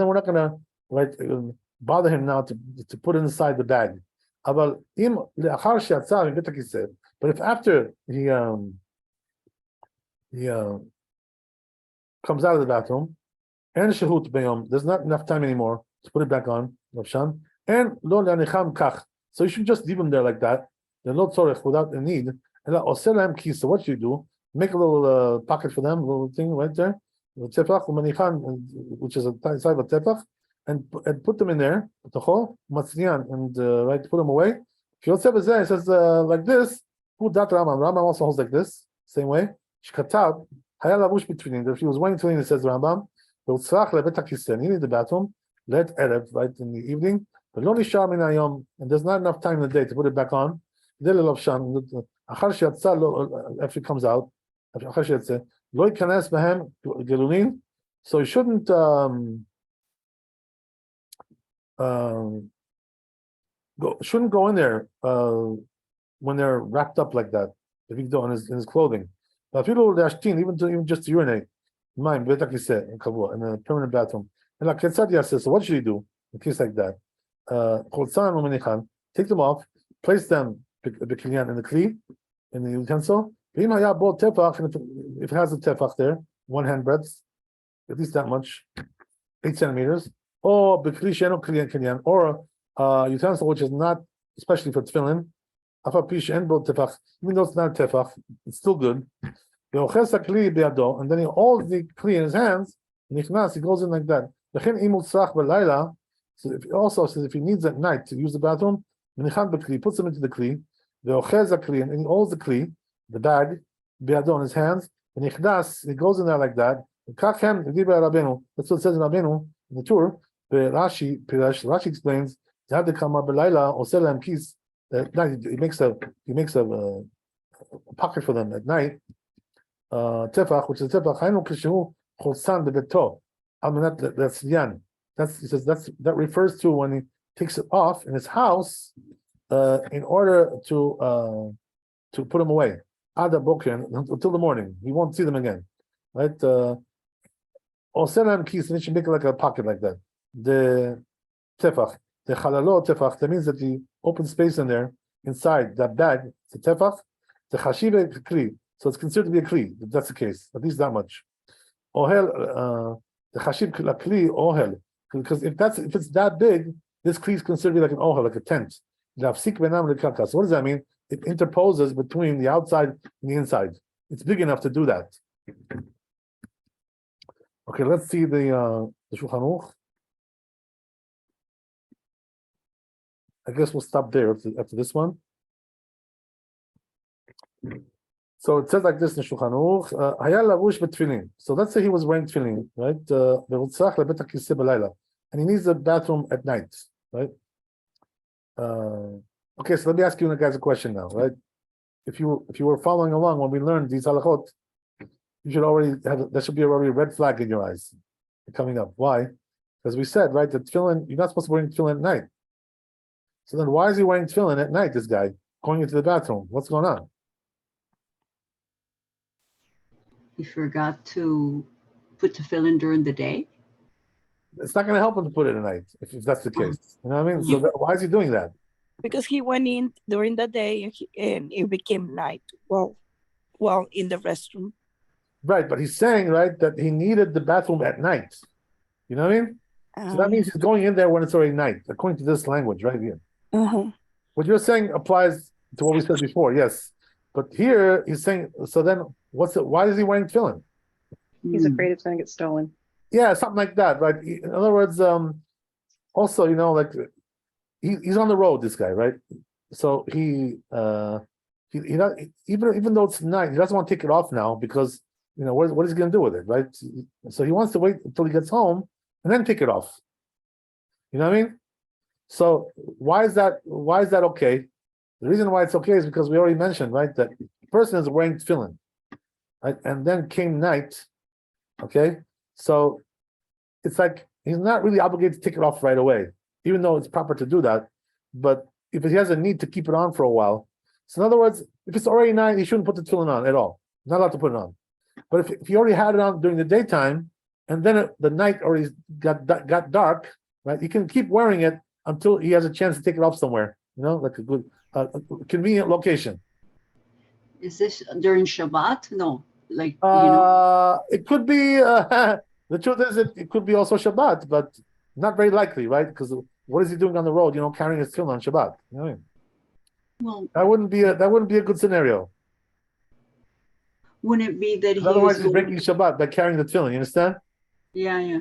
we're not going to bother him now to put it inside the bag. But if after he comes out of the bathroom, and shehut beyom, there's not enough time anymore to put it back on, Ravshan, and lo le'anicham kach. So you should just leave him there like that. There's no tzorech without a need. And oselem ki. So what you do? Make a little pocket for them, a little thing right there, tefach u'manichan, which is a side of a tefach, and put them in there, matznian, and right, put them away. Yosef is there. It says like this. Who that Rambam? Rambam also holds like this, same way. Shkatab hayal lavush between. If he was wearing tefillin, it says Rambam. He needed the bathroom. Let erev, right, in the evening. But lo nishar min hayom, and there's not enough time in the day to put it back on. After he comes out, lo yikanes behem gelulin. So he shouldn't go in there when they're wrapped up like that. If he's in his clothing, even just to urinate, in a permanent bathroom. And like says, so what should he do in case like that? Take them off, place them in the kli, in the utensil. If it has a tefach there, 1 hand breadth, at least that much, 8 centimeters, or utensil which is not especially for tefillin, even though it's not tefach, it's still good. And then he holds the kli in his hands, and he goes in like that. So if also says if he needs at night to use the bathroom, he puts them into the kli, and he holds the kli, the bag, in his hands, and he goes in there like that. That's what it says in Rabbeinu in the tour. Rashi explains that he makes a pocket for them at night. Tefach, which is tefach, that refers to when he takes it off in his house in order to put them away until the morning. He won't see them again, right? Oselam kis, and he should make it like a pocket like that. The tefach, the halalo tefach, that means that the open space in there inside that bag, the tefach, the chashive kli. So it's considered to be a kli, if that's the case, at least that much. Ohel, the chashib kli ohel, because if it's that big, this kli is considered to be like an ohel, like a tent. So what does that mean? It interposes between the outside and the inside. It's big enough to do that. Okay, let's see the Shulchan Aruch. I guess we'll stop there after this one. So it says like this in Shulchan Aruch, Hayal lavush betfillin. So let's say he was wearing tefillin, right? And he needs the bathroom at night, right? Okay, so let me ask you guys a question now, right? If you were following along when we learned these halachot, you should already there should be already a red flag in your eyes coming up. Why? Because we said, right, that tefillin, you're not supposed to wear tefillin at night. So then why is he wearing tefillin at night, this guy, going into the bathroom? What's going on? He forgot to put tefillin during the day. It's not going to help him to put it at night, if that's the case. You know what I mean? So why is he doing that? Because he went in during the day and it became night while in the restroom. Right, but he's saying, right, that he needed the bathroom at night. You know what I mean? So that means he's going in there when it's already night, according to this language right here. What you're saying applies to what we said before, yes. But here he's saying, so then why is he wearing tefillin? He's afraid it's going to get stolen. Yeah, something like that, right? In other words, also, you know, like he's on the road, this guy, right? So he even though it's night, he doesn't want to take it off now because, you know, what is he going to do with it, right? So he wants to wait until he gets home and then take it off. You know what I mean? So why is that okay? The reason why it's okay is because we already mentioned, right, that the person is wearing tefillin, right? And then came night, okay? So it's like he's not really obligated to take it off right away, even though it's proper to do that. But if he has a need to keep it on for a while, so in other words, if it's already night, he shouldn't put the tefillin on at all. Not allowed to put it on. But if he already had it on during the daytime, and then the night already got dark, right? He can keep wearing it until he has a chance to take it off somewhere, you know, like a good convenient location. Is this during Shabbat? No, like, you know, It could be. The truth is, it could be also Shabbat, but not very likely, right? Because what is he doing on the road? Carrying his tefillin on Shabbat. You know what I mean? well, That wouldn't be a good scenario. wouldn't it be that he Otherwise, was he's breaking Shabbat by carrying the tefillin. You understand? Yeah.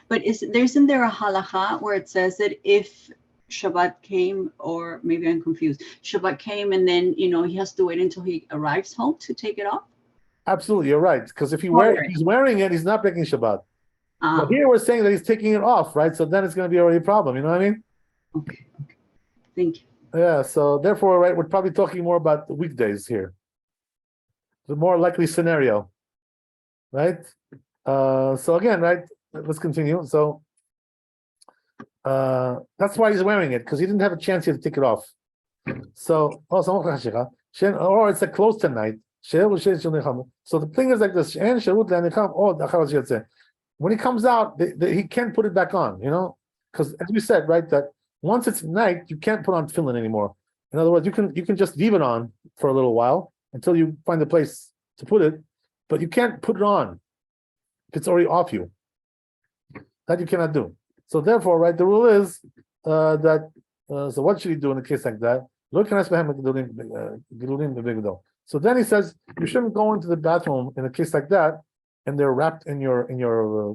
But isn't there a halacha where it says that if Shabbat came, or maybe I'm confused, Shabbat came and then, he has to wait until he arrives home to take it off? Absolutely, you're right. Because if he's wearing it, he's not breaking Shabbat. But here we're saying that he's taking it off, right? So then it's going to be already a problem. You know what I mean? Okay. Thank you. Yeah. So therefore, right, we're probably talking more about the weekdays here. The more likely scenario, right? So again, right? Let's continue. So that's why he's wearing it, because he didn't have a chance yet to take it off. So or it's a close tonight. So the thing is like this: when he comes out, he can't put it back on, because as we said, right, that once it's night, you can't put on tefillin anymore. In other words, you can just leave it on for a little while until you find a place to put it, but you can't put it on if it's already off you. That you cannot do. So therefore, right, the rule is that. So what should he do in a case like that? So then he says you shouldn't go into the bathroom in a case like that, and they're wrapped in your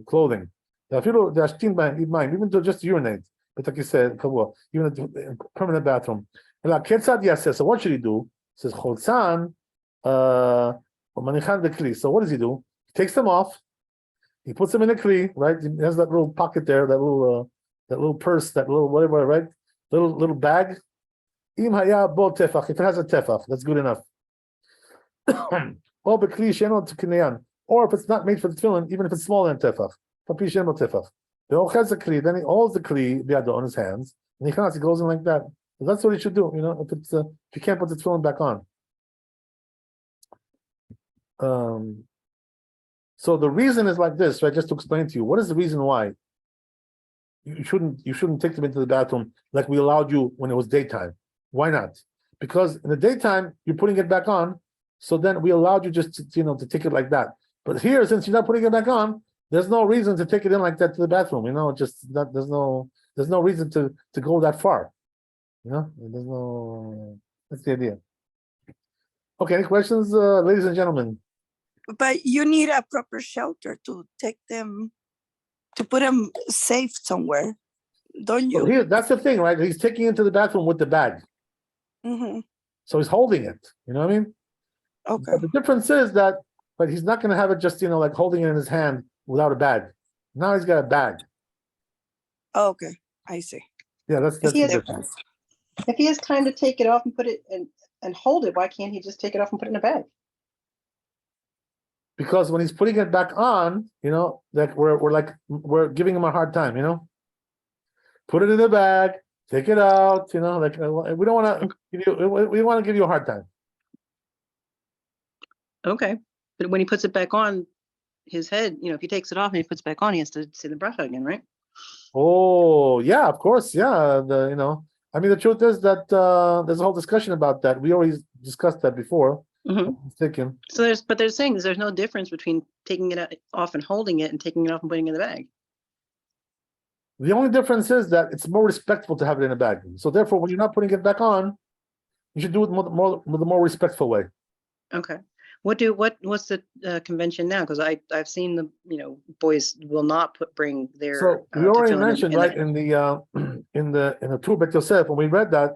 clothing. Even to just urinate, but like you said, even a permanent bathroom. So what should he do? He says Shulchan. So what does he do? He takes them off. He puts them in a kli, right? He has that little pocket there, that little purse, that little whatever, right? Little bag. If it has a tefach, that's good enough. Or if it's not made for the tefillin, even if it's smaller than tefach. Then he holds the kli on his hands, and he goes in like that. So that's what he should do, if you can't put the tefillin back on. So the reason is like this, right? Just to explain to you, what is the reason why you shouldn't take them into the bathroom like we allowed you when it was daytime? Why not? Because in the daytime you're putting it back on, so then we allowed you just to take it like that. But here, since you're not putting it back on, there's no reason to take it in like that to the bathroom. Just that there's no reason to go that far. That's the idea. Okay, any questions, ladies and gentlemen? But you need a proper shelter to take them, to put them safe somewhere, don't you? Well, here, that's the thing, right? He's taking it to the bathroom with the bag. Mm-hmm. So he's holding it. You know what I mean? Okay. But the difference is that, but he's not going to have it just, like holding it in his hand without a bag. Now he's got a bag. Okay, I see. Yeah, that's the difference. If he has time to take it off and put it and hold it, why can't he just take it off and put it in a bag? Because when he's putting it back on, that we're giving him a hard time, Put it in the bag, take it out, we don't want to give you, we want to give you a hard time. Okay. But when he puts it back on his head, if he takes it off and he puts it back on, he has to say the bracha again, right? Oh, yeah, of course. Yeah. The truth is that there's a whole discussion about that. We already discussed that before. Mm-hmm. So they're saying there's no difference between taking it off and holding it and taking it off and putting it in the bag. The only difference is that it's more respectful to have it in a bag. So therefore, when you're not putting it back on, you should do it with a more respectful way. Okay. What's the convention now? Because I've seen the boys will not bring their. So we already mentioned right in the tour Bet Yosef when we read that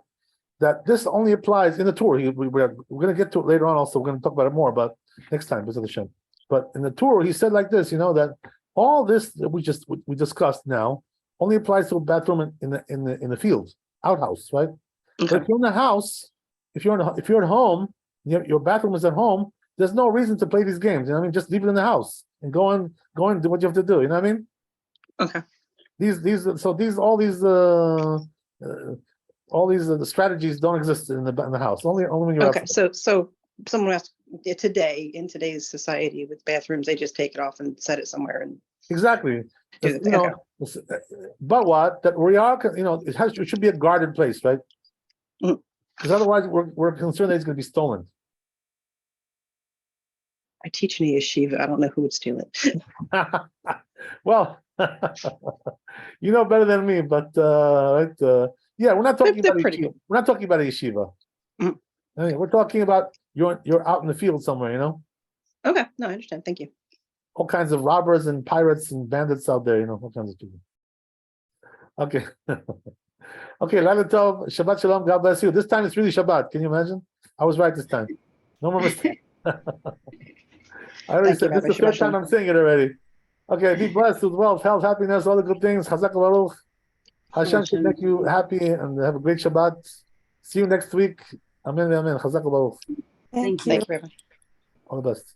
this only applies in the tour. We're going to get to it later on. Also, we're going to talk about it more, but next time, but in the tour, he said like this, that all this that we discussed now only applies to a bathroom in the field, outhouse, right? Okay. But if you're in the house, if you're at home, your bathroom is at home. There's no reason to play these games. Just leave it in the house and go and do what you have to do. You know what I mean? Okay. All these the strategies don't exist in the house. Only when you're okay. So someone asked today in today's society with bathrooms, they just take it off and set it somewhere and exactly. But what that we are, it should be a guarded place, right? Because otherwise we're concerned that it's going to be stolen. I teach in a yeshiva. I don't know who would steal it. Well, you know better than me, but right, yeah, we're not talking They're about pretty yeshiva. good. We're not talking about a yeshiva. Mhm. I mean, we're talking about you're out in the field somewhere, you know, Okay, no, I understand. Thank you. all kinds of robbers and pirates and bandits out there, you know, all kinds of people. Okay. Okay, Laila Tov, Shabbat Shalom, God bless you. This time it's really Shabbat. Can you imagine? I was right this time. No more mistakes. I already Thank you, said this is Rabbi. the third Shabbat time Shalom. I'm saying it already. Okay, be blessed with wealth, health, happiness, all the good things. Chazak Baruch. Hashem should make you happy and have a great Shabbat. See you next week. Amen, amen. Chazak Baruch. Thank Thank you. Thank you, Rabbi. All the best.